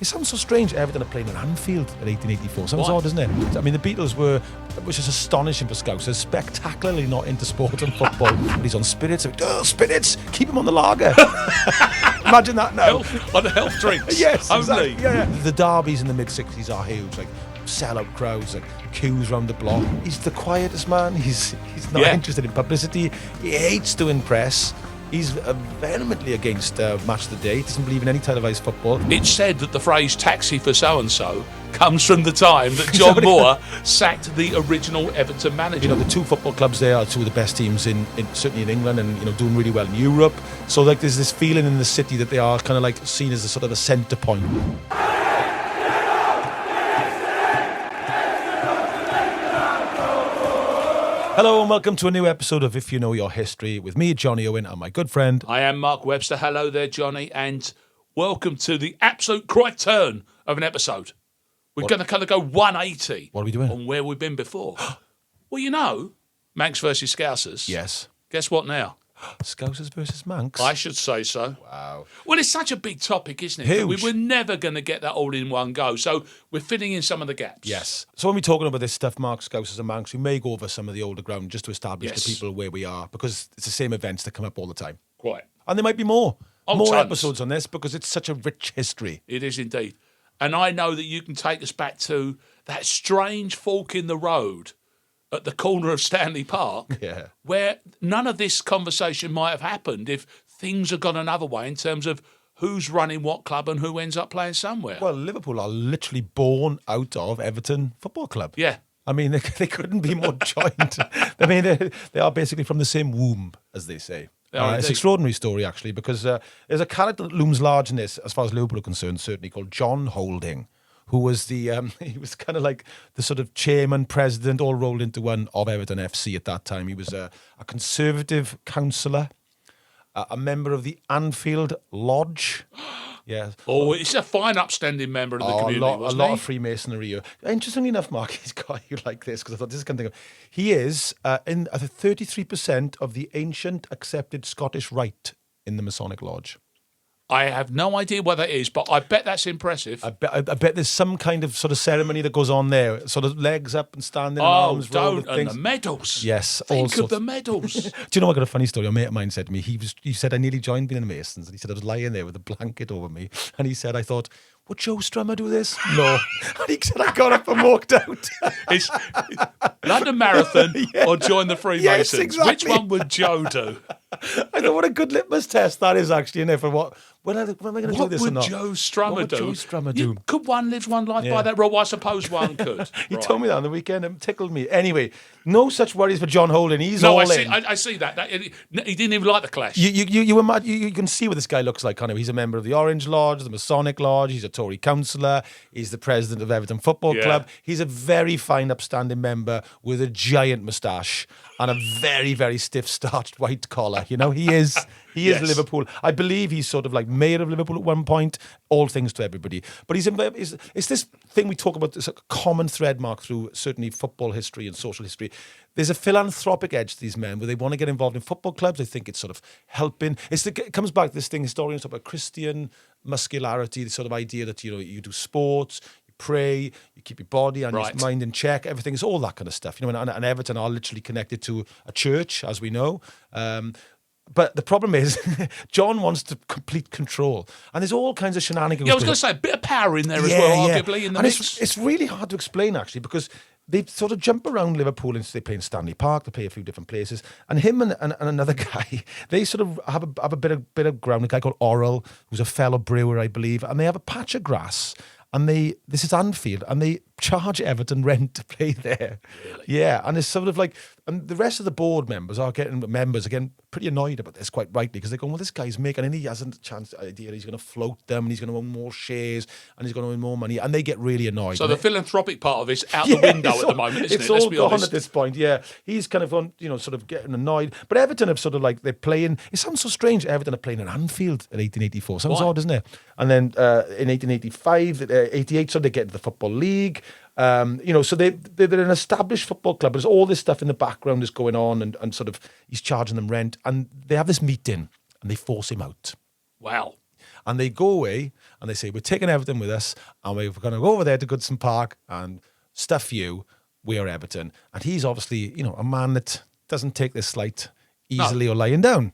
It sounds so strange, Everton are playing at Anfield in 1884. Sounds odd, doesn't it? I mean, the Beatles were, which is astonishing for Scouse, they're spectacularly not into sport and football. But he's on spirits. Spirits! Keep him on the lager. Imagine that now. On the health drinks. Yes, only. Exactly. Yeah. The derbies in the mid-60s are huge, like sell-out crowds, like queues round the block. He's the quietest man. He's not interested in publicity. He hates to impress. He's vehemently against Match of the Day. He doesn't believe in any televised football. It's said that the phrase taxi for so-and-so comes from the time that John Moore sacked the original Everton manager. You know, the two football clubs there are two of the best teams in certainly in England, and you know, doing really well in Europe. So like there's this feeling in the city that they are kind of like seen as a sort of a centre point. Hello and welcome to a new episode of If You Know Your History with me, Jonny Owen, and my good friend. I am Mark Webster. Hello there, Johnny, and welcome to the absolute correct turn of an episode. We're going to kind of go 180. What are we doing? On where we've been before. Well, you know, Manx versus Scousers. Yes. Guess what now? Scousers versus Manx? I should say so. Wow. Well, it's such a big topic, isn't it? Huge. We were never going to get that all in one go, so we're filling in some of the gaps. Yes. So when we're talking about this stuff, Mark, Scousers and Manx, we may go over some of the older ground just to establish the people where we are, because it's the same events that come up all the time. Quite. And there might be more Tons. episodes on this because it's such a rich history. It is indeed. And I know that you can take us back to that strange fork in the road at the corner of Stanley Park, where none of this conversation might have happened if things had gone another way in terms of who's running what club and who ends up playing somewhere. Well, Liverpool are literally born out of Everton Football Club. Yeah. I mean, they couldn't be more joined. I mean, they are basically from the same womb, as they say. It's an extraordinary story, actually, because there's a character that looms large in this, as far as Liverpool are concerned, certainly, called John Holding, who was he was kind of like the sort of chairman, president, all rolled into one of Everton FC at that time. He was a Conservative councillor, a member of the Anfield Lodge. Yeah. Oh, he's a fine, upstanding member of the community, a lot of Freemasonry. Interestingly enough, Mark, he's got you like this, because I thought this is kind of thing. He is in 33% of the ancient accepted Scottish rite in the Masonic Lodge. I have no idea what that is, but I bet that's impressive. I bet there's some kind of sort of ceremony that goes on there, sort of legs up and standing, and arms rolled. And the medals. Yes, think of the medals. Do you know? I got a funny story. A mate of mine said to me, he said I nearly joined being in the Masons, and he said I was lying there with a blanket over me, and he said I thought, would Joe Strummer do this? No. And he said I got up and walked out. It's London Marathon or join the Freemasons. Yes, exactly. Which one would Joe do? I thought, what a good litmus test that is, actually, for what. When am I going to do this or not? What would Joe Strummer do? Joe Strummer do? Could one live one life by that rule? I suppose one could. He told me that on the weekend. It tickled me. Anyway, no such worries for John Holding. He's all in. I see that. He didn't even like the clash. You can see what this guy looks like, kind of. He's a member of the Orange Lodge, the Masonic Lodge. He's a Tory councillor. He's the president of Everton Football Club. He's a very fine, upstanding member with a giant moustache and a very, very stiff, starched white collar. You know, he is Liverpool. I believe he's sort of like mayor of Liverpool at one point. All things to everybody. But it's this thing we talk about, this common thread, Mark, through certainly football history and social history. There's a philanthropic edge to these men where they want to get involved in football clubs. They think it's sort of helping. It comes back to this thing, historians talk about Christian muscularity, the sort of idea that, you know, you do sports, pray, you keep your body and your mind in check, everything is all that kind of stuff. You know, and Everton are literally connected to a church, as we know. But the problem is, John wants to complete control, and there's all kinds of shenanigans. Yeah, I was going to say a bit of power in there as well, arguably in the mix. It's really hard to explain, actually, because they sort of jump around Liverpool, and they play in Stanley Park, they play a few different places, and him and another guy, they sort of have a bit of ground. A guy called Oral, who's a fellow brewer, I believe, and they have a patch of grass. And this is Anfield, and they charge Everton rent to play there. Really? Yeah, and it's sort of like, and the rest of the board members are getting pretty annoyed about this, quite rightly, because they're going, well, this guy's making, and he hasn't a chance idea he's going to float them, and he's going to own more shares, and he's going to earn more money, and they get really annoyed. So the philanthropic part of it's out the window at the moment, isn't it? It's all gone at this point, yeah. He's kind of on, sort of getting annoyed. But Everton have sort of like, they're playing, it sounds so strange, Everton are playing in Anfield in 1884. Sounds odd, doesn't it? And then in 1885, 88, so they get into the Football League. So they're an established football club. There's all this stuff in the background is going on, and sort of he's charging them rent, and they have this meeting and they force him out. Wow. And they go away and they say, we're taking Everton with us and we're going to go over there to Goodson Park and stuff you. We're Everton. And he's obviously, a man that doesn't take this slight easily or lying down.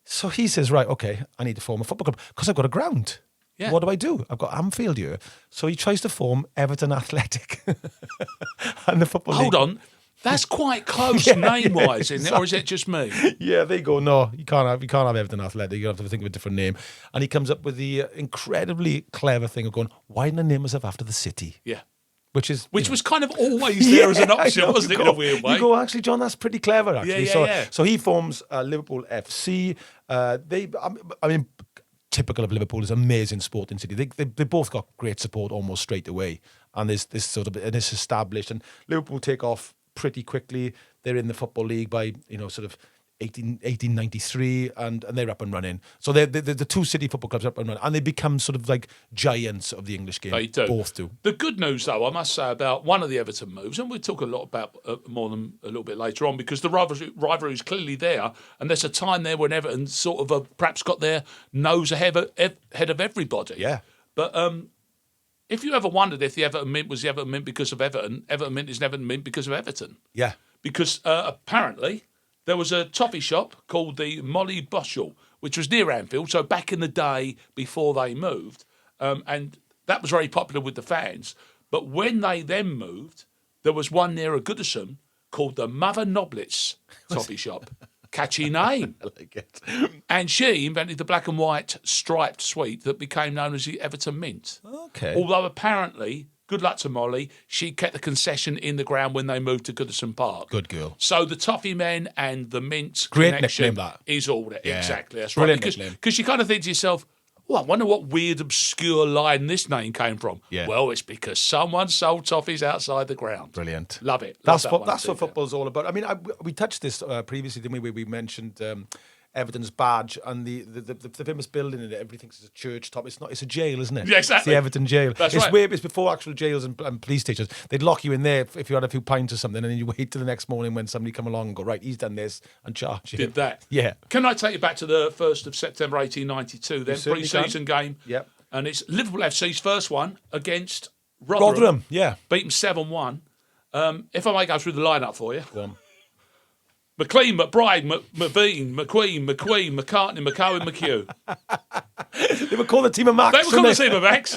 So he says, right, okay, I need to form a football club because I've got a ground. Yeah. What do? I've got Anfield here. So he tries to form Everton Athletic. And the football Hold league. on. That's quite close name-wise, isn't it? Or is it just me? Yeah, they go, no, you can't have Everton Athletic. You have to think of a different name. And he comes up with the incredibly clever thing of going, why didn't I name myself after the city? Yeah. Which was kind of always there as an option, wasn't it, in a weird way? You go, actually, John, that's pretty clever, actually. Yeah. So he forms Liverpool FC. Typical of Liverpool is amazing sporting city. They both got great support almost straight away. And there's this and it's established. And Liverpool take off pretty quickly. They're in the Football League by, 1893 and they're up and running. So they're the two city football clubs up and running. And they become sort of like giants of the English game. They do. Both do. The good news, though, I must say about one of the Everton moves, and we'll talk a lot about more than a little bit later on, because the rivalry is clearly there, and there's a time there when Everton sort of perhaps got their nose ahead of everybody. Yeah. But if you ever wondered if the Everton Mint was the Everton Mint because of Everton, Everton Mint is an Everton Mint because of Everton. Yeah. Because apparently there was a toffee shop called the Molly Bushel, which was near Anfield, so back in the day before they moved, and that was very popular with the fans. But when they then moved, there was one near a Goodison called the Mother Noblets toffee shop. Catchy name. I like it. And she invented the black and white striped sweet that became known as the Everton Mint. Okay. Although apparently, good luck to Molly, she kept the concession in the ground when they moved to Goodison Park. Good girl. So the Toffee Men and the Mint Great connection nickname, that. is all there. Yeah. Exactly. That's Brilliant right. nickname. Because you kind of think to yourself, I wonder what weird, obscure line this name came from. Yeah. Well, it's because someone sold toffees outside the ground. Brilliant. Love it. That's what football's all about. I mean, we touched this previously, didn't we? We mentioned Everton's badge and the famous building in it. Everybody thinks it's a church top. It's not. It's a jail, isn't it? Yeah, exactly. It's the Everton jail. That's it's right. It's before actual jails and police stations. They'd lock you in there if you had a few pints or something, and then you wait till the next morning when somebody come along and go, right, he's done this, and charge you. Did that. Yeah. Can I take you back to the 1st of September 1892, then pre-season game? Yep. And it's Liverpool FC's first one against Rotherham, yeah. Beat them 7-1. If I may go through the lineup for you. Go on. McLean, McBride, McBean, McQueen, McCartney, McCowan, McHugh. They were called the team of Max. They were called the team of Max.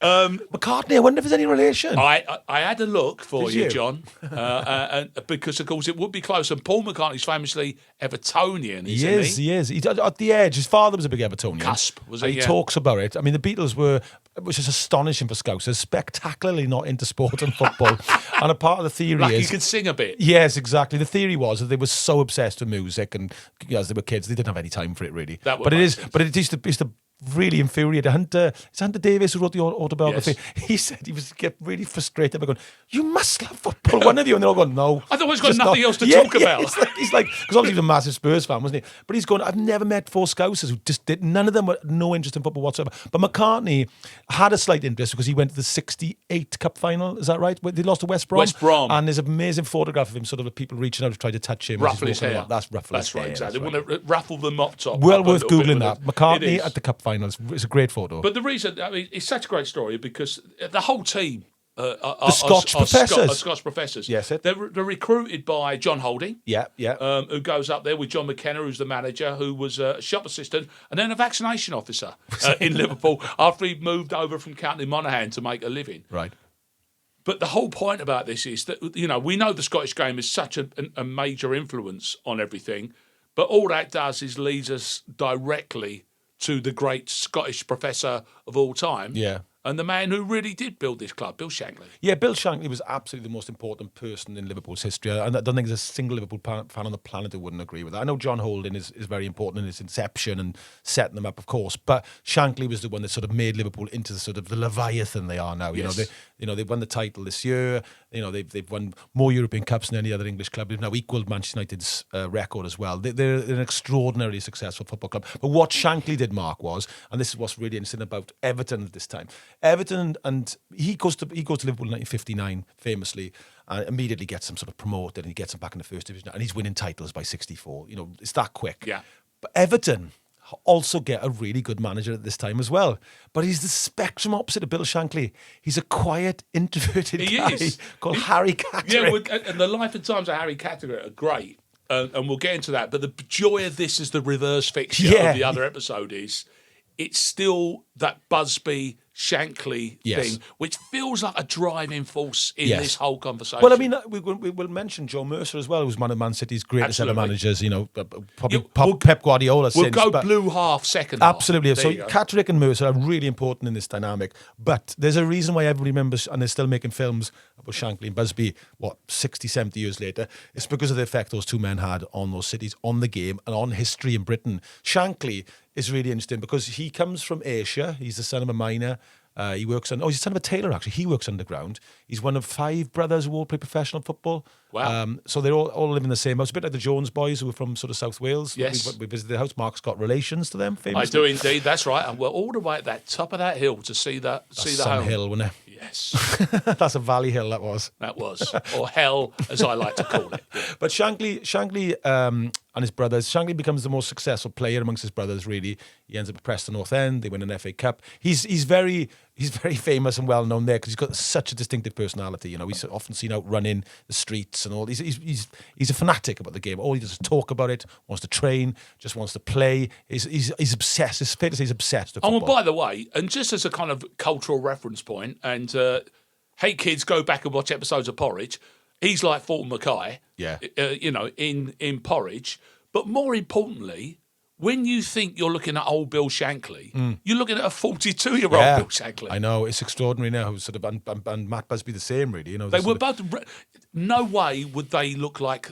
McCartney, I wonder if there's any relation. I had a look for you, John, and because, of course, it would be close. And Paul McCartney's famously Evertonian, isn't he? He is. He's at the edge. His father was a big Evertonian. Cusp, was he? He talks about it. I mean, the Beatles were, which is astonishing for Scouse, spectacularly not into sport and football. And a part of the theory like is... you could sing a bit. Yes, exactly. The theory was that they were so obsessed with music, and as they were kids, they didn't have any time for it, really. But it used to really infuriate it's Hunter Davis who wrote the autobiography. Yes. He said he was get really frustrated by going, you must love football, one of you, and they're all going, no. Otherwise he's got nothing else to talk about. He's like, because obviously he was a massive Spurs fan, wasn't he? But he's going, I've never met four Scousers who just did, none of them were no interest in football whatsoever. But McCartney had a slight interest because he went to the 68 Cup final, is that right? They lost to West Brom. West Brom. And there's an amazing photograph of him, sort of people reaching out to try to touch him. Ruffle his hair. That's ruffle his hair. Right, exactly. They want to ruffle the mop top. Well worth Googling that. McCartney at the Cup final. It's a great photo. But the reason, I mean, it's such a great story because the whole team the Scotch professors. Scotch professors. Yes, they're recruited by John Holding. Yeah. Who goes up there with John McKenna, who's the manager, who was a shop assistant and then a vaccination officer in Liverpool after he moved over from County Monaghan to make a living. Right. But the whole point about this is that, we know the Scottish game is such a major influence on everything, but all that does is leads us directly to the great Scottish professor of all time. Yeah. And the man who really did build this club, Bill Shankly. Yeah, Bill Shankly was absolutely the most important person in Liverpool's history. And I don't think there's a single Liverpool fan on the planet who wouldn't agree with that. I know John Holding is very important in his inception and setting them up, of course. But Shankly was the one that sort of made Liverpool into the sort of the Leviathan they are now. Yes. They've won the title this year. They've won more European Cups than any other English club. They've now equalled Manchester United's record as well. They're an extraordinarily successful football club. But what Shankly did, Mark, was, and this is what's really interesting about Everton at this time. Everton, and he goes to Liverpool in 1959, famously, and immediately gets him sort of promoted, and he gets him back in the first division, and he's winning titles by 64. It's that quick. Yeah. But Everton also get a really good manager at this time as well. But he's the spectrum opposite of Bill Shankly. He's a quiet, introverted guy called Harry Catterick. Yeah, and the life and times of Harry Catterick are great. And we'll get into that. But the joy of this as the reverse fixture of the other episode is it's still that Busby Shankly thing, which feels like a driving force in this whole conversation. Well, I mean, we will mention Joe Mercer as well, who's one of Man City's greatest ever managers. You know, probably Pep Guardiola. We'll go blue half, second half. Absolutely. So Catterick and Mercer are really important in this dynamic. But there's a reason why everybody remembers, and they're still making films about Shankly and Busby, 60, 70 years later. It's because of the effect those two men had on those cities, on the game, and on history in Britain. Shankly is really interesting because he comes from Ayrshire. He's the son of a miner. He works on. He's the son of a tailor. Actually, he works underground. He's one of 5 brothers who all play professional football. Wow! So they're all live in the same house. A bit like the Jones boys, who are from sort of South Wales. Yes, we visited their house. Mark's got relations to them. Famously. I do indeed. That's right. And we're all the way at that top of that hill to see the Sun home. Hill, wasn't it? Yes, that's a valley hill. That was, or hell, as I like to call it. Yeah. But Shankly and his brothers. Shankly becomes the most successful player amongst his brothers. Really, he ends up at Preston North End. They win an FA Cup. He's very famous and well known there because he's got such a distinctive personality. You know, he's often seen out running the streets and all. He's a fanatic about the game. All he does is talk about it. Wants to train. Just wants to play. He's obsessed. It's fair to say he's obsessed with football. Oh, and by the way, and just as a kind of cultural reference point, and hey kids, go back and watch episodes of Porridge. He's like Fulton Mackay. Yeah. In Porridge. But more importantly, when you think you're looking at old Bill Shankly, you're looking at a 42-year-old Bill Shankly. I know, it's extraordinary now. Sort of, and Matt Busby the same, really. You know, they were both. No way would they look like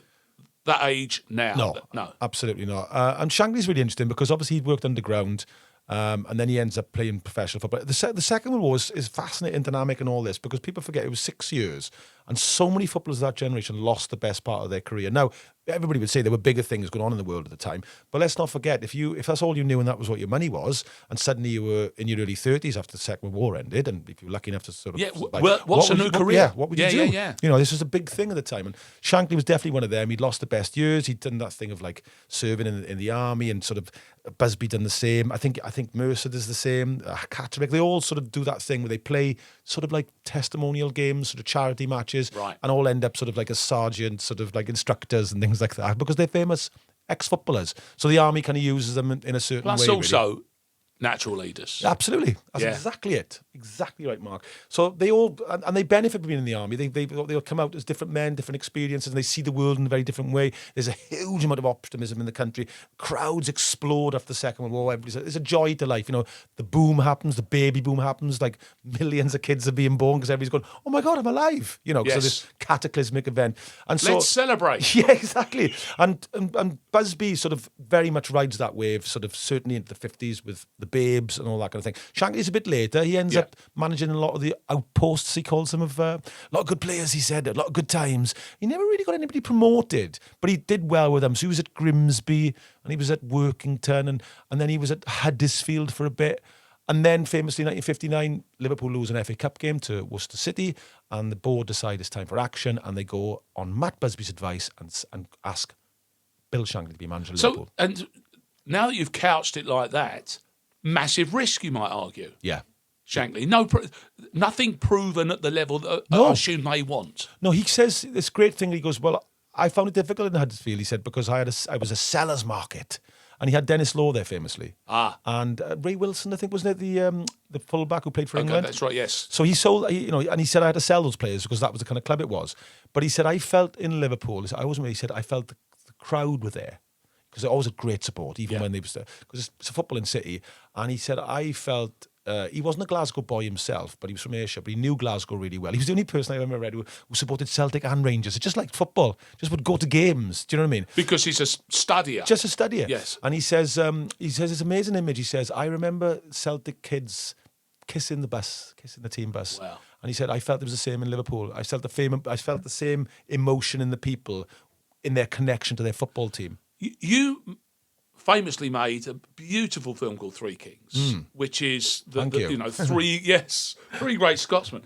that age now. No, absolutely not. And Shankly's really interesting because obviously he worked underground. And then he ends up playing professional football. The second one is fascinating, dynamic, and all this because people forget it was 6 years, and so many footballers of that generation lost the best part of their career. Now, everybody would say there were bigger things going on in the world at the time, but let's not forget if that's all you knew and that was what your money was, and suddenly you were in your early 30s after the Second World War ended, and if you were lucky enough to sort of what's a new career? What would you do? You know, this was a big thing at the time, and Shankly was definitely one of them. He'd lost the best years. He'd done that thing of like serving in the army, and sort of Busby done the same. I think Mercer does the same. Catterick, they all sort of do that thing where they play sort of like testimonial games, sort of charity matches, and all end up sort of like as sergeant, sort of like instructors and things like that because they're famous ex-footballers. So the army kind of uses them in a certain way. Plus also natural leaders. Absolutely. That's exactly it. Exactly right, Mark. So they all, and they benefit from being in the army. They'll come out as different men, different experiences, and they see the world in a very different way. There's a huge amount of optimism in the country. Crowds explode after the Second World War. There's a joy to life. You know, the boom happens, the baby boom happens, like millions of kids are being born because everybody's going, oh my God, I'm alive. You know, so this cataclysmic event. And so, let's celebrate. Yeah, exactly. And Busby sort of very much rides that wave, sort of certainly into the 50s with the Babes and all that kind of thing. Shankly's a bit later. He ends up managing a lot of the outposts, he calls them, of a lot of good players, he said, a lot of good times. He never really got anybody promoted, but he did well with them. So he was at Grimsby, and he was at Workington, and then he was at Huddersfield for a bit. And then, famously, 1959, Liverpool lose an FA Cup game to Worcester City, and the board decide it's time for action, and they go on Matt Busby's advice and ask Bill Shankly to be manager of Liverpool. And now that you've couched it like that, massive risk, you might argue. Yeah. Shankly, nothing proven at the level that I assume they want. No, he says this great thing. He goes, well, I found it difficult in Huddersfield, he said, because I was a seller's market. And he had Dennis Law there famously. And Ray Wilson, I think, wasn't it the fullback who played for England? That's right, yes. So he sold, and he said I had to sell those players because that was the kind of club it was. But he said, I felt in Liverpool, he said, I felt the crowd were there. Because they're always a great support, even when they was there. Because it's a footballing city. And he said, I felt, he wasn't a Glasgow boy himself, but he was from Ayrshire, but he knew Glasgow really well. He was the only person I ever read who supported Celtic and Rangers. It just liked football, just would go to games. Do you know what I mean? Because he's a studier. Just a studier. Yes. And he says it's amazing image. He says, I remember Celtic kids kissing the team bus. Wow. And he said, I felt it was the same in Liverpool. I felt the same emotion in the people, in their connection to their football team. You famously made a beautiful film called Three Kings, which is three great Scotsmen.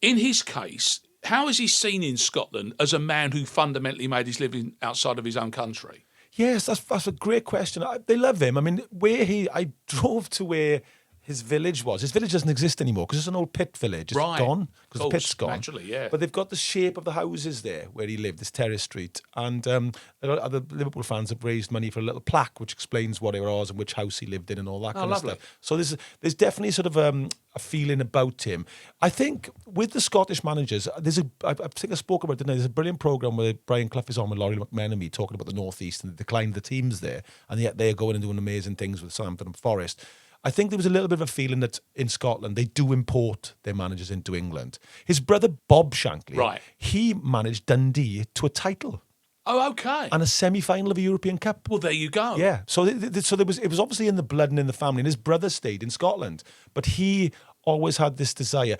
In his case, how is he seen in Scotland as a man who fundamentally made his living outside of his own country? Yes, that's a great question. They love him. I mean, I drove to where his village was. His village doesn't exist anymore because it's an old pit village. It's gone because the pit's gone. Naturally, yeah. But they've got the shape of the houses there where he lived, this terrace street. And a lot of other Liverpool fans have raised money for a little plaque which explains what it was and which house he lived in and all that kind of stuff. So there's definitely sort of a feeling about him. I think with the Scottish managers, I think I spoke about it, didn't I? There's a brilliant programme where Brian Clough is on with Laurie McMenemy talking about the North East and the decline of the teams there. And yet they're going and doing amazing things with Southampton and Forest. I think there was a little bit of a feeling that in Scotland they do import their managers into England. His brother Bob Shankly, he managed Dundee to a title. Oh, okay. And a semi-final of a European Cup. Well, there you go. Yeah. So it was obviously in the blood and in the family. And his brother stayed in Scotland, but he always had this desire.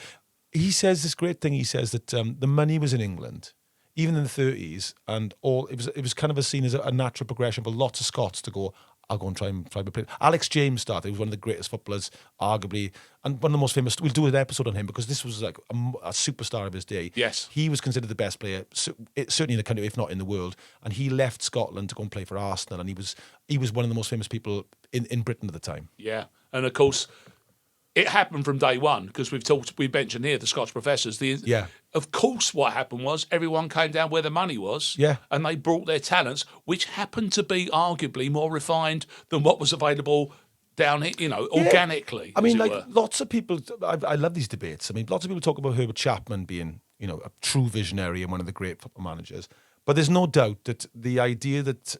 He says this great thing. He says that the money was in England, even in the 30s, and it was kind of seen as a natural progression for lots of Scots to go, I'll go and try and play. Alex James started. He was one of the greatest footballers, arguably, and one of the most famous. We'll do an episode on him because this was like a superstar of his day. Yes. He was considered the best player, certainly in the country, if not in the world. And he left Scotland to go and play for Arsenal. And he was one of the most famous people in Britain at the time. Yeah. And of course, it happened from day one because we mentioned here the Scotch professors. Of course, what happened was everyone came down where the money was, and they brought their talents, which happened to be arguably more refined than what was available down here, organically. I mean, lots of people. I love these debates. I mean, lots of people talk about Herbert Chapman being, a true visionary and one of the great football managers. But there's no doubt that the idea that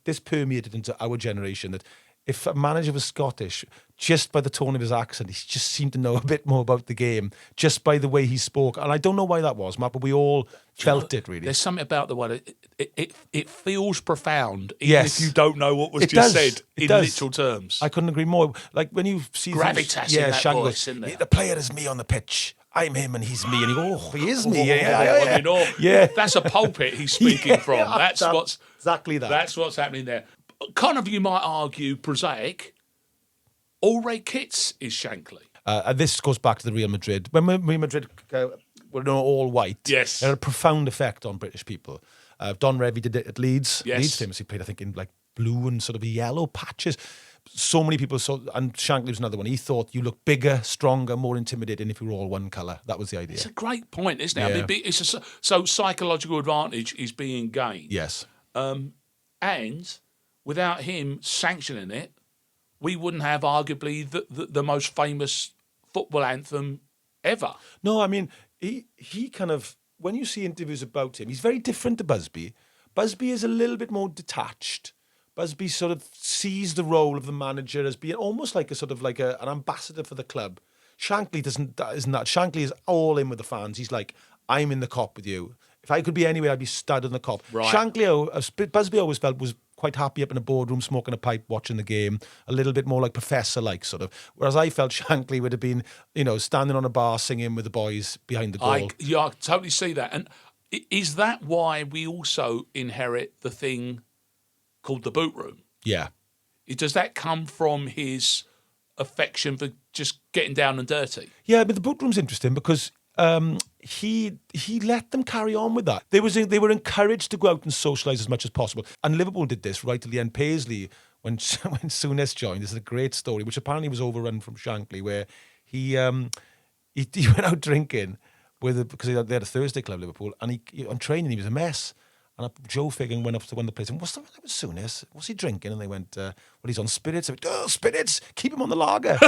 this permeated into our generation that. If a manager was Scottish, just by the tone of his accent, he just seemed to know a bit more about the game, just by the way he spoke. And I don't know why that was, Matt, but we all felt it, really. There's something about the way it feels profound, even if you don't know what was said in literal terms. I couldn't agree more. Like when you see... Gravitas in that voice, isn't there? The player is me on the pitch. I'm him and he's me. And you go, he is me. That's a pulpit he's speaking from. That's exactly that. That's what's happening there. Kind of, you might argue, prosaic. All Ray Kits is Shankly. And this goes back to the Real Madrid. When Real Madrid were all white, yes, it had a profound effect on British people. Don Revie did it at Leeds. Yes. Leeds famously played, I think, in like blue and sort of yellow patches. So many people saw, and Shankly was another one. He thought you look bigger, stronger, more intimidating if you were all one colour. That was the idea. It's a great point, isn't it? Yeah. I mean, so psychological advantage is being gained. Yes. And without him sanctioning it, we wouldn't have arguably the most famous football anthem ever. No, I mean, he kind of, when you see interviews about him, he's very different to Busby. Busby is a little bit more detached. Busby sort of sees the role of the manager as being almost like an ambassador for the club. Shankly isn't that. Shankly is all in with the fans. He's like, I'm in the cop with you. If I could be anywhere, I'd be stood in the cop. Right. Shankly, Busby always felt was quite happy up in a boardroom, smoking a pipe, watching the game, a little bit more like Professor-like sort of. Whereas I felt Shankly would have been, standing on a bar singing with the boys behind the goal. I totally see that. And is that why we also inherit the thing called the boot room? Yeah. Does that come from his affection for just getting down and dirty? Yeah, but the boot room's interesting because he let them carry on with that. They were encouraged to go out and socialise as much as possible. And Liverpool did this right till the end. Paisley, when Souness joined, this is a great story, which apparently was overrun from Shankly, where he went out drinking because they had a Thursday club, Liverpool, and he on training he was a mess. And Joe Figgin went up to one of the players and what's the matter with Souness? What's he drinking? And they went, well, he's on spirits. I went, spirits, keep him on the lager.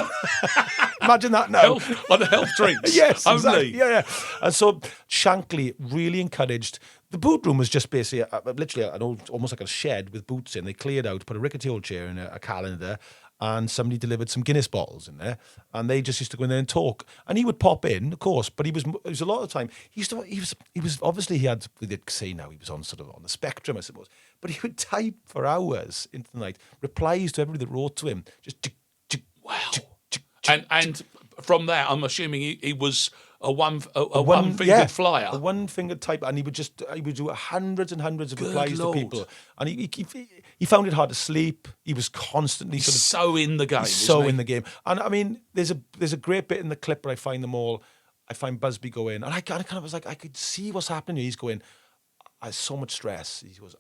Imagine that now. On the health drinks. Yes, only. Exactly. Yeah. And so Shankly really encouraged. The boot room was just basically literally almost like a shed with boots in. They cleared out, put a rickety old chair and a calendar, and somebody delivered some Guinness bottles in there, and they just used to go in there and talk. And he would pop in, of course, but it was a lot of the time. He was obviously we did say now he was on the spectrum, I suppose, but he would type for hours into the night replies to everybody that wrote to him. Just wow. And from that, I'm assuming he was a one-fingered flyer. A one-fingered type, and he would do hundreds and hundreds of replies to people. And he found it hard to sleep. He was constantly so in the game. In the game. And I mean, there's a great bit in the clip where I find Busby go in, and I kind of was like, I could see what's happening. He's going, I have so much stress. He goes,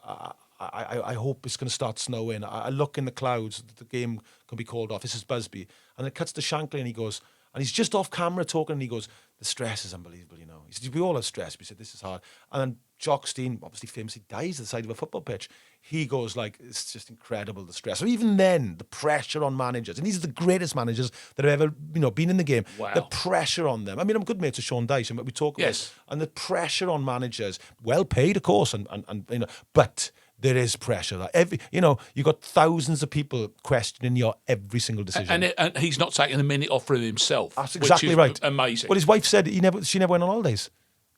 I hope it's going to start snowing. I look in the clouds that the game can be called off. This is Busby. And it cuts to Shankly and he goes, and he's just off camera talking and he goes, the stress is unbelievable, you know. He said, we all have stress. We said, this is hard. And then Jockstein, obviously famously, dies at the side of a football pitch. He goes like, it's just incredible, the stress. So even then, the pressure on managers, and these are the greatest managers that have ever, been in the game. Wow. The pressure on them. I mean, I'm good mates with Sean Dyche, and we talk about Yes. and the pressure on managers, well paid, of course, and but there is pressure. Like you got thousands of people questioning your every single decision. And he's not taking a minute off for himself. That's exactly which is right. Amazing. Well, his wife said she never went on holidays.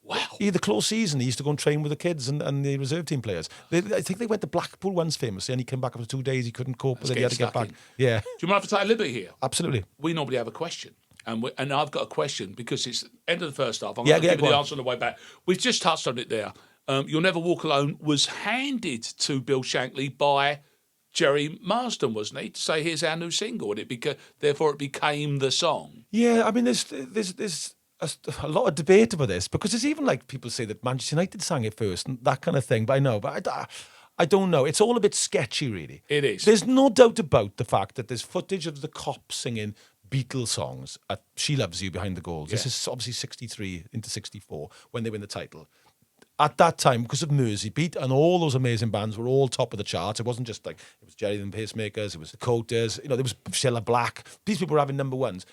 Wow. He had the close season. He used to go and train with the kids and the reserve team players. I think they went to Blackpool once famously, and he came back after 2 days. He couldn't cope with it. He had to get back. Yeah. Do you mind if I take a liberty here? Absolutely. We normally have a question. And I've got a question because it's end of the first half. I'm Yeah, going to give you go the on. answer on the way back. We've just touched on it there. You'll Never Walk Alone was handed to Bill Shankly by Jerry Marsden, wasn't he? To say, here's our new single. And therefore it became the song. Yeah, I mean, there's a lot of debate about this because it's even like people say that Manchester United sang it first and that kind of thing. But I don't know. It's all a bit sketchy, really. It is. There's no doubt about the fact that there's footage of the Cops singing Beatles songs at She Loves You behind the goals. Yeah. This is obviously 63 into 64 when they win the title. At that time, because of Merseyside and all those amazing bands were all top of the charts. It wasn't just like, it was Jerry and the Pacemakers, it was the Coters, there was Cilla Black. These people were having number ones.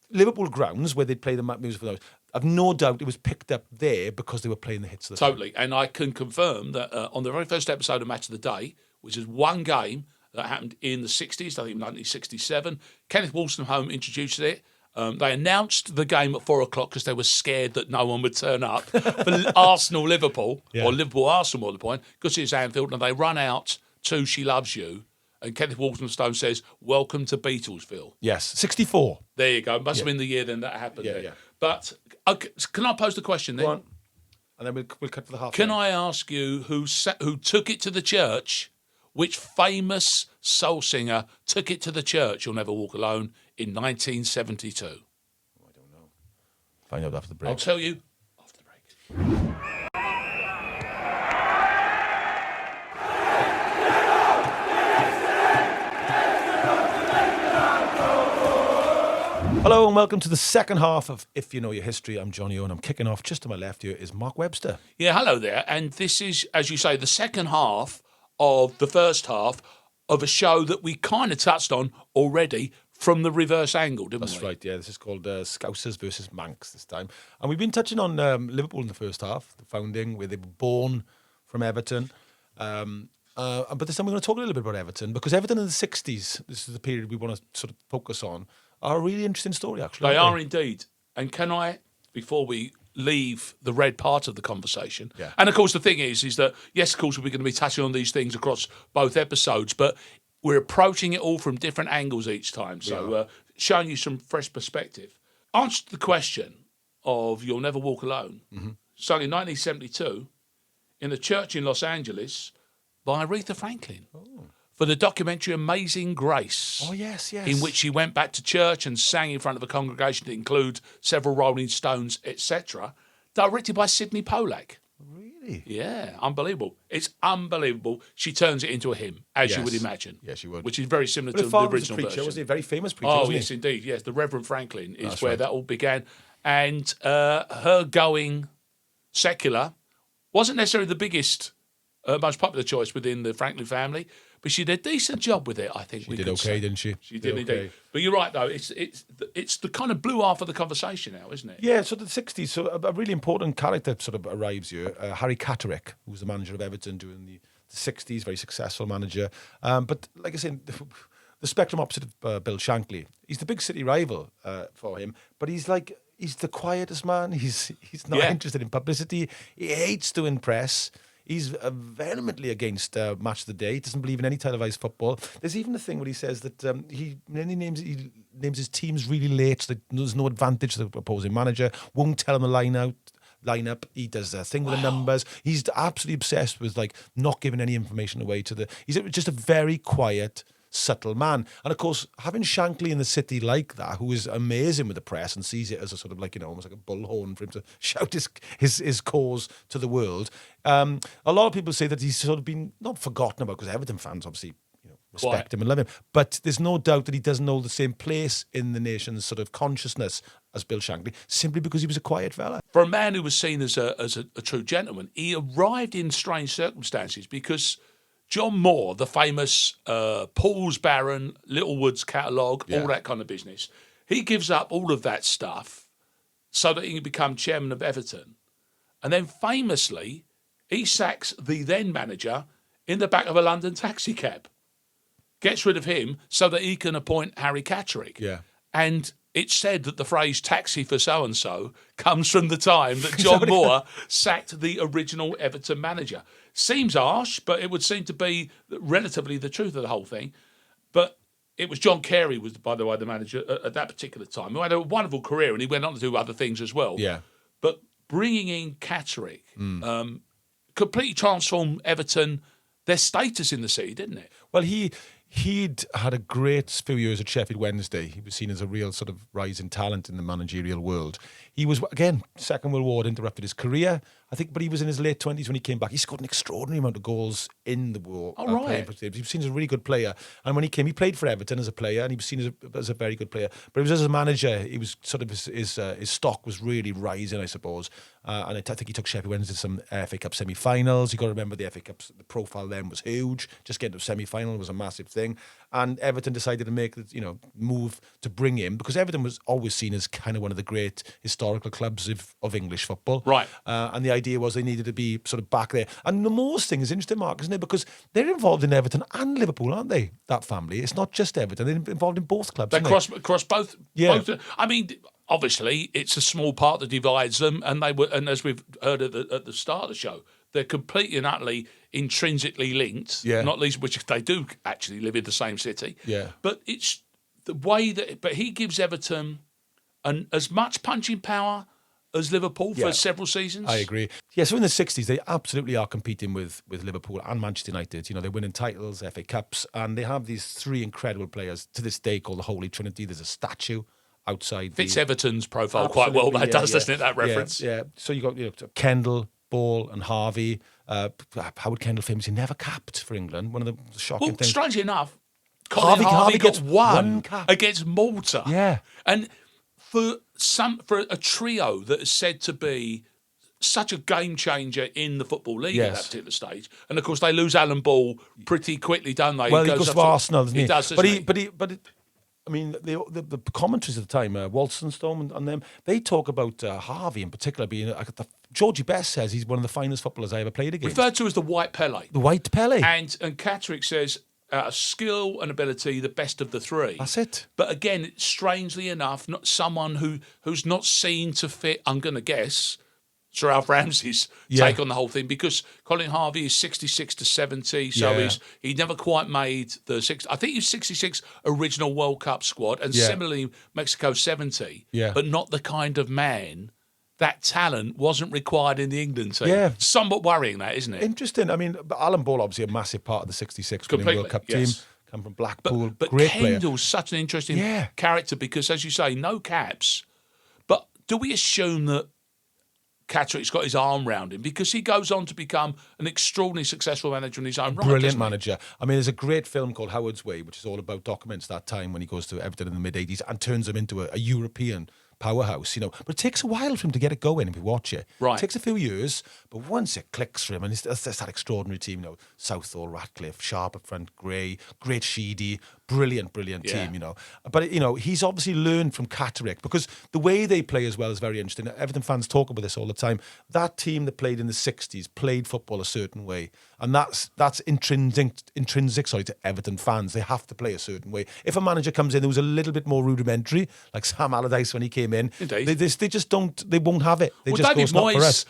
Liverpool grounds, where they'd play the music for those, I've no doubt it was picked up there because they were playing the hits of the Totally. And I can confirm that on the very first episode of Match of the Day, which is one game that happened in the 60s, I think 1967, Kenneth Wolstenholme introduced it. They announced the game at 4 o'clock because they were scared that no one would turn up for Arsenal-Liverpool, or Liverpool-Arsenal more to the point, because it's Anfield, and they run out to She Loves You, and Kenneth Waltonstone says, welcome to Beatlesville. Yes, 64. There you go. Must have been the year then that happened. Yeah, then. yeah. But okay, can I pose the question then? Go on. And then we'll cut to the half. Can I ask you who took it to the church? Which famous soul singer took it to the church, You'll Never Walk Alone, in 1972? I don't know. Find out after the break. I'll tell you after the break. Hello and welcome to the second half of If You Know Your History. I'm Jonny Owen. I'm kicking off. Just to my left here is Mark Webster. Yeah, hello there. And this is, as you say, the second half of the first half of a show that we kind of touched on already from the reverse angle, didn't we? That's right, yeah. This is called Scousers versus Manx this time. And we've been touching on Liverpool in the first half, the founding, where they were born from Everton. But this time we're going to talk a little bit about Everton, because Everton in the 60s, this is the period we want to sort of focus on, are a really interesting story, actually. They are indeed. And can I, before we leave the red part of the conversation, and of course the thing is that, yes, of course we're going to be touching on these things across both episodes, but we're approaching it all from different angles each time, so showing you some fresh perspective. Answer the question of You'll Never Walk Alone, sung in 1972 in a church in Los Angeles by Aretha Franklin. For the documentary Amazing Grace. Oh, yes. In which she went back to church and sang in front of a congregation that include several Rolling Stones, etc., directed by Sidney Pollack. Really? Yeah, unbelievable. It's unbelievable. She turns it into a hymn, as you would imagine. Yes, she would. Which is very similar But to the original preacher, version. was he a very famous preacher, Oh, wasn't yes, he? indeed. Yes, the Reverend Franklin is That's where right. that all began. And her going secular wasn't necessarily the biggest, most popular choice within the Franklin family, but she did a decent job with it, I think. She did okay, didn't she? She did indeed. But you're right, though. It's the kind of blue half of the conversation now, isn't it? Yeah, so the 60s, so a really important character sort of arrives here. Harry Catterick, who was the manager of Everton during the 60s, very successful manager. But like I said, the spectrum opposite of Bill Shankly. He's the big city rival for him, but he's the quietest man. He's not interested in publicity. He hates to impress. He's vehemently against Match of the Day. He doesn't believe in any televised football. There's even the thing where he says that he names his teams really late, so there's no advantage to the opposing manager, won't tell him the lineup. He does a thing with the numbers. He's absolutely obsessed with not giving any information away to the... He's just a very quiet, subtle man. And of course, having Shankly in the city like that, who is amazing with the press and sees it as a sort of like, almost like a bullhorn for him to shout his cause to the world. A lot of people say that he's sort of been not forgotten about, because Everton fans obviously respect him and love him. But there's no doubt that he doesn't hold the same place in the nation's sort of consciousness as Bill Shankly, simply because he was a quiet fella. For a man who was seen as a true gentleman, he arrived in strange circumstances because John Moore, the famous Paul's Baron, Littlewoods catalogue, all that kind of business, he gives up all of that stuff so that he can become chairman of Everton. And then famously, he sacks the then manager in the back of a London taxi cab. Gets rid of him so that he can appoint Harry Catterick. Yeah. And it's said that the phrase taxi for so-and-so comes from the time that John Moore sacked the original Everton manager. Seems harsh, but it would seem to be relatively the truth of the whole thing. But it was John Carey was, by the way, the manager at that particular time, who had a wonderful career, and he went on to do other things as well. Yeah. But bringing in Catterick completely transformed Everton, their status in the city, didn't it? Well, He'd had a great few years at Sheffield Wednesday. He was seen as a real sort of rising talent in the managerial world. He was, again, Second World War interrupted his career, I think, but he was in his late 20s when he came back. He scored an extraordinary amount of goals in the war. Oh, right. He was seen as a really good player. And when he came, he played for Everton as a player, and he was seen as a very good player. But it was as a manager, he was sort of his stock was really rising, I suppose. And I think he took Sheffield Wednesday to some FA Cup semi-finals. You've got to remember the FA Cup, the profile then was huge. Just getting to a semi-final was a massive thing. And Everton decided to make the move to bring him, because Everton was always seen as kind of one of the great historical clubs of English football. Right. And the idea was they needed to be sort of back there. And the Moores thing is interesting, Mark, isn't it? Because they're involved in Everton and Liverpool, aren't they? That family. It's not just Everton. They're involved in both clubs. They cross both. Yeah. Both, I mean, obviously, it's a small part that divides them, and as we've heard at the start of the show, they're completely and utterly intrinsically linked. Yeah. Not least which they do actually live in the same city. Yeah. But it's the way that. But he gives Everton as much punching power as Liverpool for several seasons. I agree. Yeah, so in the 60s, they absolutely are competing with Liverpool and Manchester United. They're winning titles, FA Cups, and they have these three incredible players to this day called the Holy Trinity. There's a statue outside. Fits Everton's profile quite well, doesn't it, that reference? Yeah. So you got Kendall, Ball and Harvey. Howard Kendall famously never capped for England. One of the shocking things. Strangely enough, Harvey got gets one cap against Malta. Yeah. And for a trio that is said to be such a game changer in the Football League at that particular stage, and of course they lose Alan Ball pretty quickly, don't they? Well, he goes to Arsenal, doesn't he? He does, I mean, the commentaries at the time, Walstonstone and them, they talk about Harvey in particular being Georgie Best says he's one of the finest footballers I ever played against. Referred to as the White Pele. The White Pele. And Catterick says skill and ability, the best of the three. That's it. But again, strangely enough, not someone who's not seen to fit, I'm going to guess, Sir Alf Ramsey's take on the whole thing, because Colin Harvey is 66 to 70, so he never quite made the 60. I think he's 66 original World Cup squad, and similarly Mexico 70, but not the kind of man. That talent wasn't required in the England team. Yeah. Somewhat worrying, that, isn't it? Interesting. I mean, Alan Ball, obviously a massive part of the 66 winning World Cup team. Come from Blackpool. But great Kendall's player. such an interesting character because, as you say, no caps. But do we assume that Catterick's got his arm round him? Because he goes on to become an extraordinarily successful manager in his own right. Brilliant manager. I mean, there's a great film called Howard's Way, which is all about documents that time when he goes to Everton in the mid-80s and turns him into a European powerhouse, but it takes a while for him to get it going if you watch it. Right. It takes a few years, but once it clicks for him, and it's that extraordinary team, Southall, Ratcliffe, Sharp up front, Gray, great Sheedy, brilliant team, But, he's obviously learned from Catterick, because the way they play as well is very interesting. Everton fans talk about this all the time. That team that played in the 60s played football a certain way, and that's intrinsic to Everton fans. They have to play a certain way. If a manager comes in who was a little bit more rudimentary, like Sam Allardyce when he came in, they just don't. They won't have it. They just David go, "Not for us."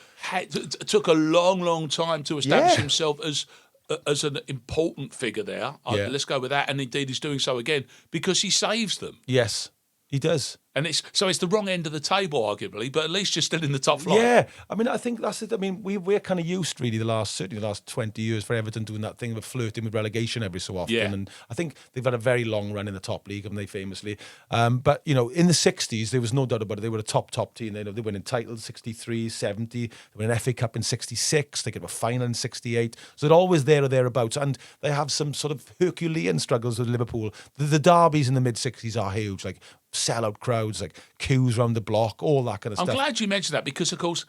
Took a long time to establish himself as an important figure there. Let's go with that. And indeed, he's doing so again because he saves them. Yes, he does. Yeah. It's the wrong end of the table, arguably, but at least you're still in the top flight. Yeah, I mean, I think that's it. I mean, we're kind of used, really, certainly the last 20 years for Everton doing that thing of flirting with relegation every so often. Yeah. And I think they've had a very long run in the top league, haven't they, famously? But, in the 60s, there was no doubt about it. They were a top team. They were in titles 63, 70. They were in FA Cup in 66. They got a final in 68. So they're always there or thereabouts. And they have some sort of Herculean struggles with Liverpool. The derbies in the mid-60s are huge, like sellout crowds, like queues around the block, all that kind of stuff. I'm glad you mentioned that because, of course,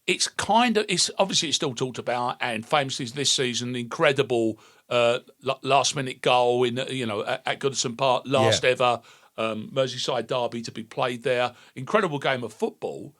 it's obviously it's still talked about, and famously this season, the incredible last-minute goal at Goodison Park, last ever Merseyside derby to be played there. Incredible game of football,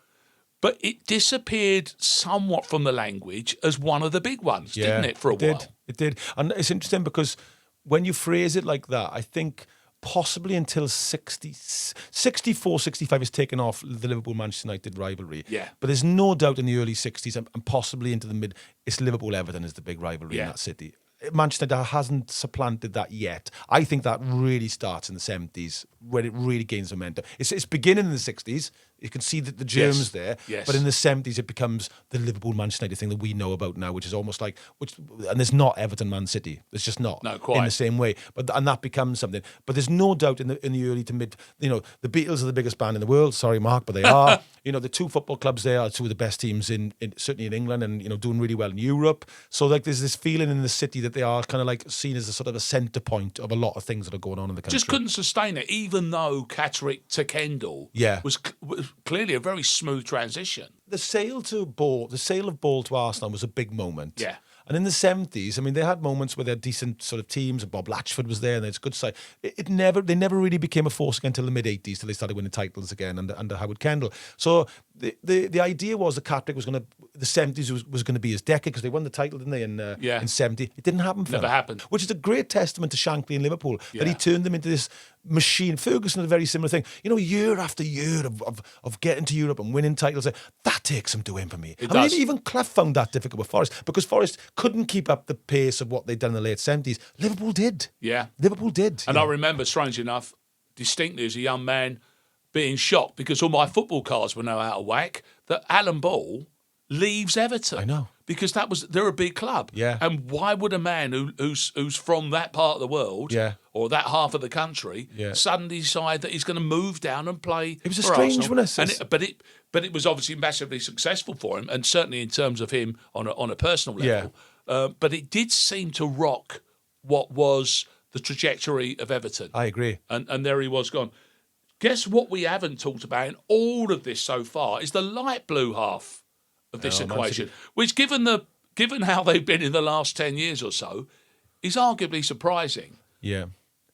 but it disappeared somewhat from the language as one of the big ones, didn't it, for a while? It did. And it's interesting because when you phrase it like that, I think possibly until 64, 65 is taken off the Liverpool-Manchester United rivalry. Yeah. But there's no doubt in the early 60s and possibly into the mid, it's Liverpool-Everton is the big rivalry in that city. Manchester United hasn't supplanted that yet. I think that really starts in the 70s when it really gains momentum. It's beginning in the 60s. You can see the germs there. Yes. But in the 70s, it becomes the Liverpool-Manchester United thing that we know about now, which is almost like, and there's not Everton-Man City. There's just not. No, quite. In the same way. And that becomes something. But there's no doubt in the early to mid, the Beatles are the biggest band in the world. Sorry, Mark, but they are. The two football clubs there are two of the best teams in certainly in England and, doing really well in Europe. So like there's this feeling in the city that they are kind of like seen as a sort of a centre point of a lot of things that are going on in the country. Just couldn't sustain it, even though Catterick to Kendall was clearly a very smooth transition. The sale of Ball to Arsenal was a big moment. Yeah. And in the 70s, I mean, they had moments where they had decent sort of teams, and Bob Latchford was there, and it's good side. They never really became a force again until the mid-80s, till they started winning titles again under Howard Kendall. So the idea was that Catterick the 70s was going to be his decade, because they won the title, didn't they, in 70. It didn't happen for Never them. happened. Which is a great testament to Shankly in Liverpool, that he turned them into this machine. Ferguson had a very similar thing. Year after year of getting to Europe and winning titles, that takes some doing for me. It does. Even Clough found that difficult with Forest, because Forest couldn't keep up the pace of what they'd done in the late 70s. Liverpool did. Yeah. Liverpool did. And I remember, strangely enough, distinctly as a young man, being shocked because all my football cards were now out of whack, that Alan Ball leaves Everton. I know. Because they're a big club. Yeah. And why would a man who's from that part of the world or that half of the country suddenly decide that he's going to move down and play? It was a for strange Arsenal? one. But it was obviously massively successful for him, and certainly in terms of him on a personal level. But it did seem to rock what was the trajectory of Everton. I agree. And there he was gone. Guess what we haven't talked about in all of this so far is the light blue half of this equation, which given how they've been in the last 10 years or so, is arguably surprising. Yeah.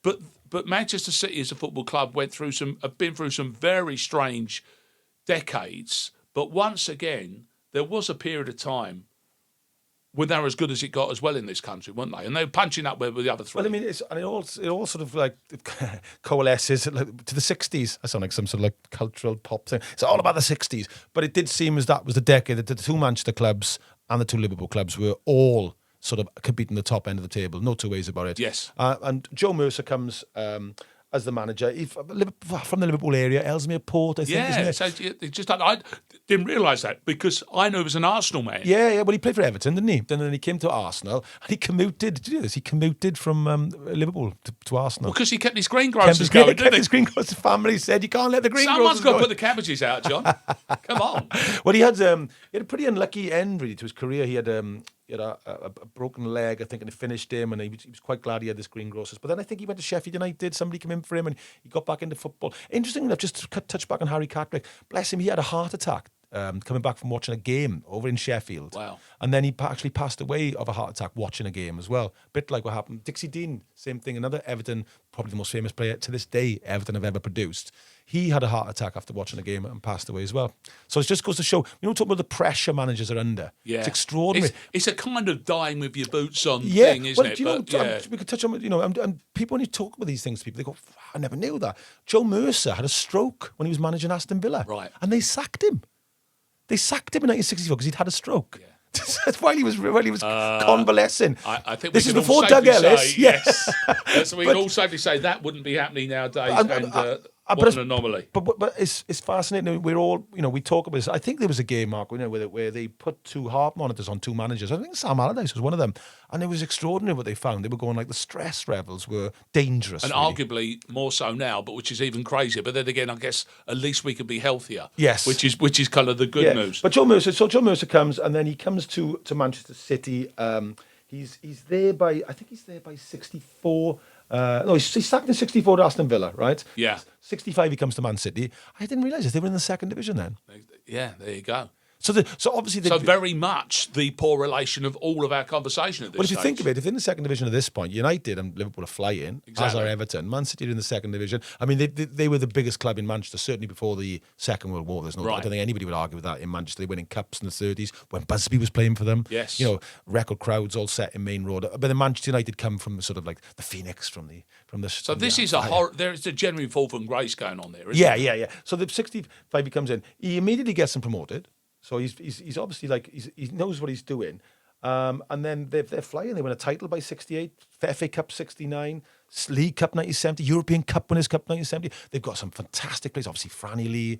But Manchester City as a football club have been through some very strange decades. But once again, there was a period of time when they were as good as it got as well in this country, weren't they? And they were punching up with the other three. Well, I mean, it all sort of like coalesces to the 60s. I sound like some sort of like cultural pop thing. It's all about the 60s. But it did seem as that was the decade that the two Manchester clubs and the two Liverpool clubs were all sort of competing at the top end of the table. No two ways about it. Yes. And Joe Mercer comes as the manager. He's from the Liverpool area, Ellesmere Port, I think, isn't it? So I didn't realise that because I knew he was an Arsenal man. Yeah. Well, he played for Everton, didn't he? And then he came to Arsenal, and he commuted. Did you know this? He commuted from Liverpool to Arsenal. Because he kept his greengrocers going, didn't he? His greengrocers. His family said, you can't let the greengrocers Someone's got go. to put the cabbages out, John. Come on. Well, he had a pretty unlucky end, really, to his career. He had a broken leg, I think, and it finished him, and he was quite glad he had this greengrocers. But then I think he went to Sheffield United. Somebody came in for him, and he got back into football. Interestingly enough, just to touch back on Harry Catterick, bless him, he had a heart attack coming back from watching a game over in Sheffield. Wow. And then he actually passed away of a heart attack watching a game as well. Bit like what happened. Dixie Dean, same thing. Another Everton, probably the most famous player to this day Everton have ever produced. He had a heart attack after watching a game and passed away as well. So it just goes to show, talking about the pressure managers are under. Yeah. It's extraordinary. It's a kind of dying with your boots on thing, isn't it? We could touch on, and people, when you talk about these things to people, they go, I never knew that. Joe Mercer had a stroke when he was managing Aston Villa. Right. And they sacked him. They sacked him in 1964 because he'd had a stroke. Yeah. That's while he was convalescing. I think this is before Doug Ellis. Yes. So we can all safely say that wouldn't be happening nowadays. What an anomaly. But it's fascinating. We're all, we talk about this. I think there was a game, Mark, where they put 2 heart monitors on 2 managers. I think Sam Allardyce was one of them. And it was extraordinary what they found. They were going like the stress levels were dangerous. And really. arguably more so now, but which is even crazier. But then again, I guess at least we could be healthier. Yes. Which is kind of the good news. But John Mercer comes, and then he comes to Manchester City. He's there by 64. No, he's sacked in 64 to Aston Villa, right? Yeah. 65 he comes to Man City. I didn't realise they were in the 2nd division then. Yeah, there you go. So obviously... So very much the poor relation of all of our conversation at this Well, if you stage. think of it, if they're in the 2nd division at this point, United and Liverpool are flying, as are Everton. Man City are in the 2nd division. I mean, they were the biggest club in Manchester, certainly before the Second World War. There's no, I don't think anybody would argue with that in Manchester. They were winning cups in the 30s when Busby was playing for them. Yes. Record crowds all set in Main Road. But then Manchester United come from sort of like the Phoenix from the... So this is there's a genuine fall from grace going on there, isn't there? there? Yeah. So the 65 he comes in. He immediately gets them promoted. So he's obviously he knows what he's doing, and then they're flying. They win a title by 68, FA Cup 69, League Cup 1970, European Cup Winners' Cup 1970. They've got some fantastic players. Obviously, Franny Lee,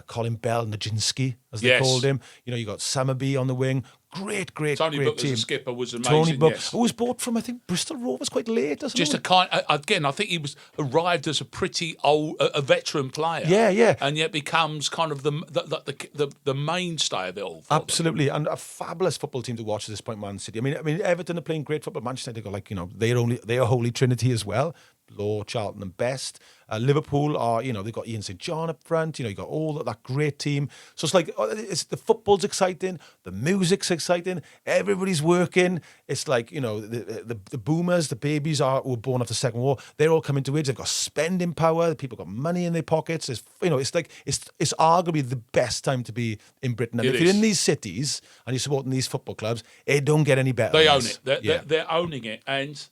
Colin Bell, Nijinsky, as they called him. You got Summerby on the wing. Great Tony Booker's team. skipper was amazing. Tony Booker, yes. who was bought from, I think, Bristol Rovers quite late. Just a kind. Again, I think he was arrived as a pretty old, a veteran player. Yeah. And yet becomes kind of the mainstay of it all. Absolutely, and a fabulous football team to watch at this point, Man City. I mean, Everton are playing great football. Manchester United got they are Holy Trinity as well. Law, Charlton and Best. Liverpool are, they've got Ian St. John up front. You've got all that great team. So it's like, the football's exciting. The music's exciting. Everybody's working. It's like, the boomers, the babies who were born after the Second War. They're all coming to age. They've got spending power. People got money in their pockets. It's arguably the best time to be in Britain. And if you're in these cities and you're supporting these football clubs, it don't get any better. They own it. They're owning it. And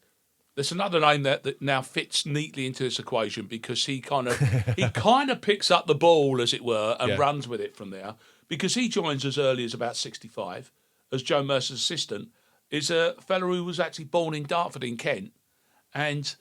there's another name that now fits neatly into this equation because he kind of picks up the ball, as it were, and runs with it from there. Because he joins as early as about 65 as Joe Mercer's assistant. Is a fellow who was actually born in Dartford in Kent and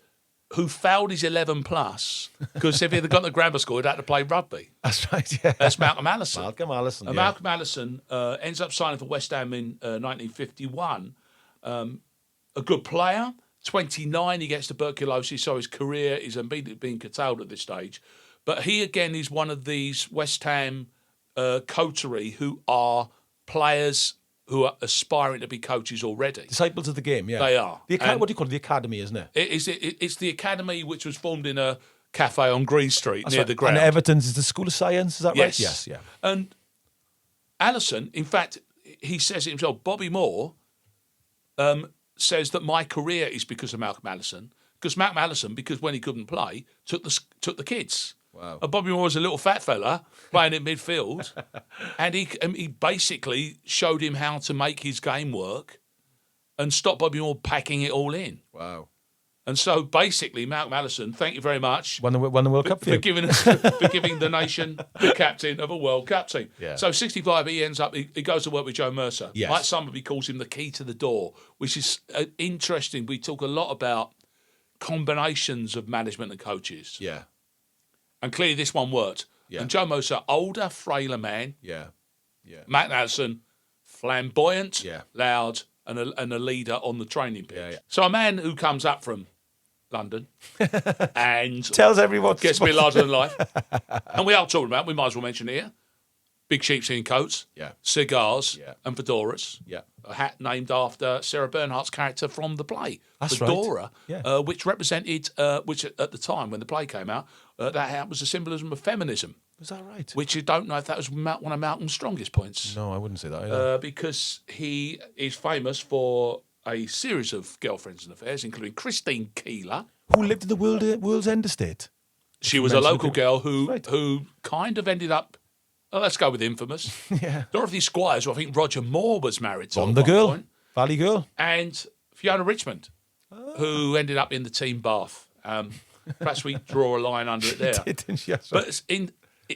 who failed his 11 plus because if he'd have gone to grammar school, he'd had to play rugby. That's right. Yeah, that's Malcolm Allison. Malcolm Allison ends up signing for West Ham in 1951. A good player. 29, he gets tuberculosis, so his career is immediately being curtailed at this stage. But he, again, is one of these West Ham coterie who are players who are aspiring to be coaches already. Disciples of the game, yeah. They are. What do you call it? The academy, isn't it? It's the academy which was formed in a cafe on Green Street near the ground. And Everton's is the School of Science, is that right? Yes. Yeah. And Allison, in fact, he says it himself, Bobby Moore says that my career is because of Malcolm Allison. Because Malcolm Allison, because when he couldn't play, took the kids. Wow. And Bobby Moore was a little fat fella playing in midfield, and he basically showed him how to make his game work, and stop Bobby Moore packing it all in. Wow. And so basically, Malcolm Allison, thank you very much. Won the World Cup for giving the nation the captain of a World Cup team. Yeah. So 65, he ends up, he goes to work with Joe Mercer. Yes. Like somebody calls him the key to the door, which is interesting. We talk a lot about combinations of management and coaches. Yeah. And clearly this one worked. Yeah. And Joe Mercer, older, frailer man. Yeah. Matt Allison, flamboyant, loud, and a leader on the training pitch. Yeah. So a man who comes up from London and tells everyone, gets a bit larger than life. And we are talking about, we might as well mention it here, big sheepskin coats, cigars, and fedoras. Yeah. A hat named after Sarah Bernhardt's character from the play, That's Fedora, right. which represented, which at the time when the play came out, that hat was a symbolism of feminism. Was that right? Which you don't know if that was one of Malcolm's strongest points. No, I wouldn't say that either. Because he is famous for a series of girlfriends and affairs, including Christine Keeler, who lived in the World's End estate. She was a local girl who kind of ended up, let's go with infamous. Yeah. Dorothy Squires, who I think Roger Moore was married to. The girl, point. Valley Girl. And Fiona Richmond, who ended up in the team bath. Perhaps we draw a line under it there. But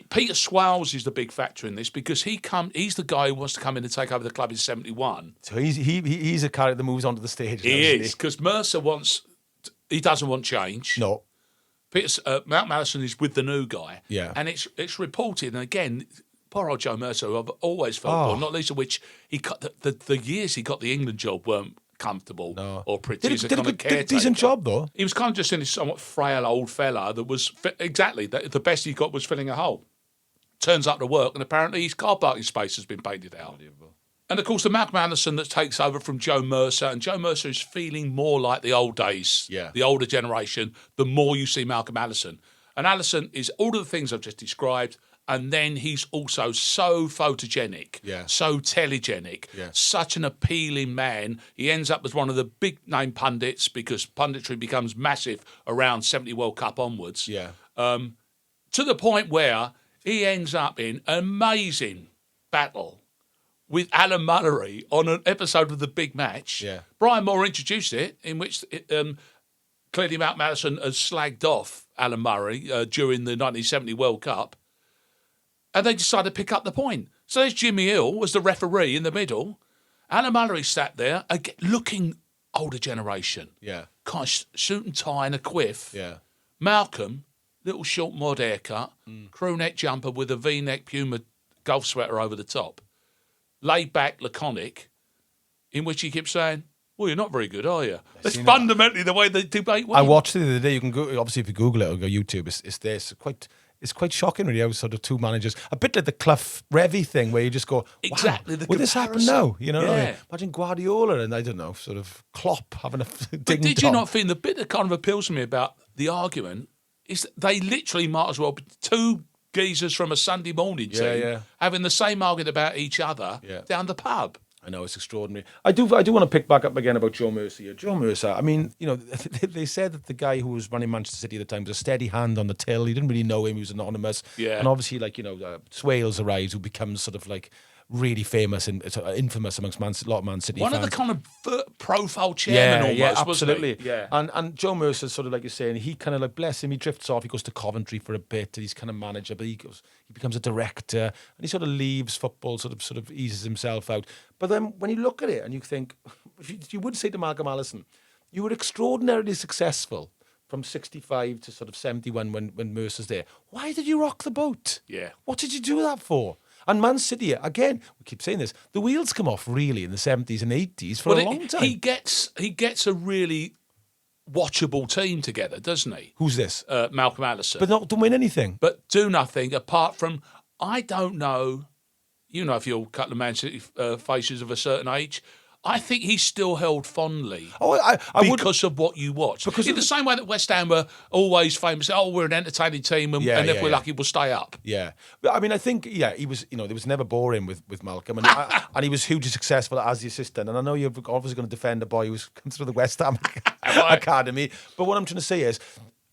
Peter Swales is the big factor in this because he's the guy who wants to come in and take over the club in 71. So he's a character that moves onto the stage. He is, because Mercer he doesn't want change. No. Malcolm Allison is with the new guy. Yeah. And it's reported, and again, poor old Joe Mercer, who I've always felt for, not least of which he got the years he got the England job weren't comfortable or pretty. Did a decent job, though. He was kind of just in this somewhat frail old fella that was exactly the best he got was filling a hole. Turns up to work, and apparently his car parking space has been painted out. And of course, the Malcolm Allison that takes over from Joe Mercer, and Joe Mercer is feeling more like the old days, the older generation, the more you see Malcolm Allison. And Allison is all of the things I've just described, and then he's also so photogenic, so telegenic, such an appealing man. He ends up as one of the big-name pundits because punditry becomes massive around 70 World Cup onwards, to the point where he ends up in an amazing battle with Alan Mullery on an episode of The Big Match. Brian Moore introduced it, in which clearly Malcolm Allison has slagged off Alan Murray during the 1970 World Cup, and they decided to pick up the point. So there's Jimmy Hill was the referee in the middle. Alan Mullery sat there, looking older generation. Kind of suit and tie and a quiff. Malcolm, little short mod haircut, crew neck jumper with a V-neck Puma golf sweater over the top. Laid back, laconic, in which he keeps saying, "Well, you're not very good, are you?" That's fundamentally the way the debate went. I watched it the other day. You can go, obviously, if you Google it or go YouTube, it's there. It's quite shocking, really, how sort of two managers, a bit like the Clough Revy thing, where you just go, wow, exactly. Will this happen now? You know what I mean? Imagine Guardiola and, I don't know, sort of Klopp having a ding. But did you not think the bit that kind of appeals to me about the argument is that they literally might as well be two geezers from a Sunday morning team having the same argument about each other down the pub. I know, it's extraordinary. I do want to pick back up again about Joe Mercer here. Joe Mercer, I mean, you know, they said that the guy who was running Manchester City at the time was a steady hand on the till. You didn't really know him. He was anonymous. And obviously, like, you know, Swales arrives, who becomes sort of like really famous and infamous amongst a lot of Man City fans. One of the kind of profile chairman almost, absolutely. Wasn't he? Yeah. And Joe Mercer, sort of like you're saying, he kind of like, bless him, he drifts off, he goes to Coventry for a bit, and he's kind of manager, but he becomes a director, and he sort of leaves football, sort of eases himself out. But then when you look at it and you think, you would say to Malcolm Allison, you were extraordinarily successful from 65 to sort of 71 when Mercer's there. Why did you rock the boat? What did you do that for? And Man City, again, we keep saying this, the wheels come off really in the 70s and 80s for a long time. He gets a really watchable team together, doesn't he? Who's this? Malcolm Allison. But don't win anything. But do nothing apart from, I don't know, you know, if you're a couple of Man City faces of a certain age, I think he's still held fondly because of what you watch. Because in the same way that West Ham were always famous, we're an entertaining team, and if we're lucky, we'll stay up. But I mean, I think, he was, you know, there was never boring with Malcolm, and and he was hugely successful as the assistant. And I know you're obviously going to defend a boy who's come through the West Ham academy, but what I'm trying to say is,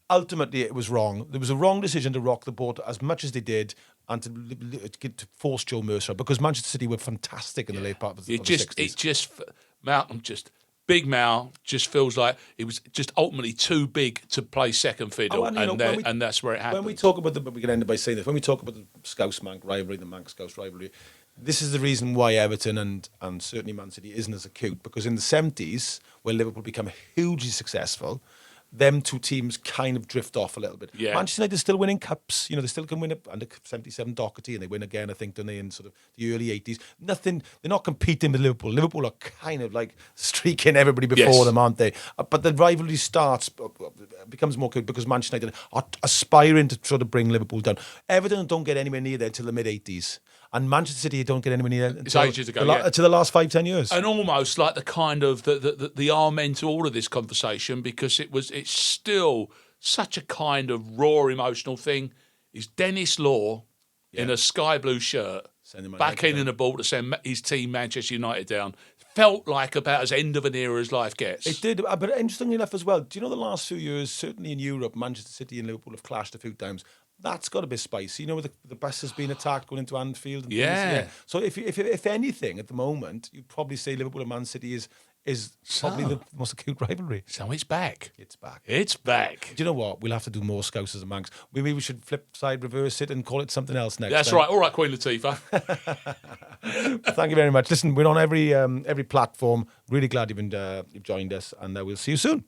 ultimately, it was wrong. There was a wrong decision to rock the boat as much as they did, and to force Joe Mercer, because Manchester City were fantastic in the late part of the 60s. Big Mal just feels like it was just ultimately too big to play second fiddle, and that's where it happened. When we talk about we can end by saying this, when we talk about the Scouse-Manc rivalry, the Manc-Scouse rivalry, this is the reason why Everton and certainly Man City isn't as acute, because in the 70s, when Liverpool became hugely successful, them two teams kind of drift off a little bit. Manchester United are still winning cups. You know, they still can win it under 77 Doherty, and they win again, I think, don't they, in sort of the early 80s. They're not competing with Liverpool. Liverpool are kind of like streaking everybody before them, aren't they? But the rivalry becomes more good because Manchester United are aspiring to sort of bring Liverpool down. Everton don't get anywhere near there until the mid-80s. And Manchester City don't get anywhere near it's ages ago, to the last 5-10 years. And almost like the kind of the amen to all of this conversation, because it's still such a kind of raw emotional thing. Is Dennis Law in a sky blue shirt backing in a ball to send his team Manchester United down? Felt like about as end of an era as life gets. It did, but interestingly enough as well, do you know the last few years, certainly in Europe, Manchester City and Liverpool have clashed a few times. That's got to be spicy. You know, the bus has been attacked going into Anfield. And so if anything, at the moment, you'd probably say Liverpool and Man City is probably the most acute rivalry. So it's back. It's back. It's back. Do you know what? We'll have to do more Scousers and Mancs. Maybe we should flip side, reverse it, and call it something else next That's time. right. All right, Queen Latifah. Thank you very much. Listen, we're on every platform. Really glad you've joined us, and we'll see you soon.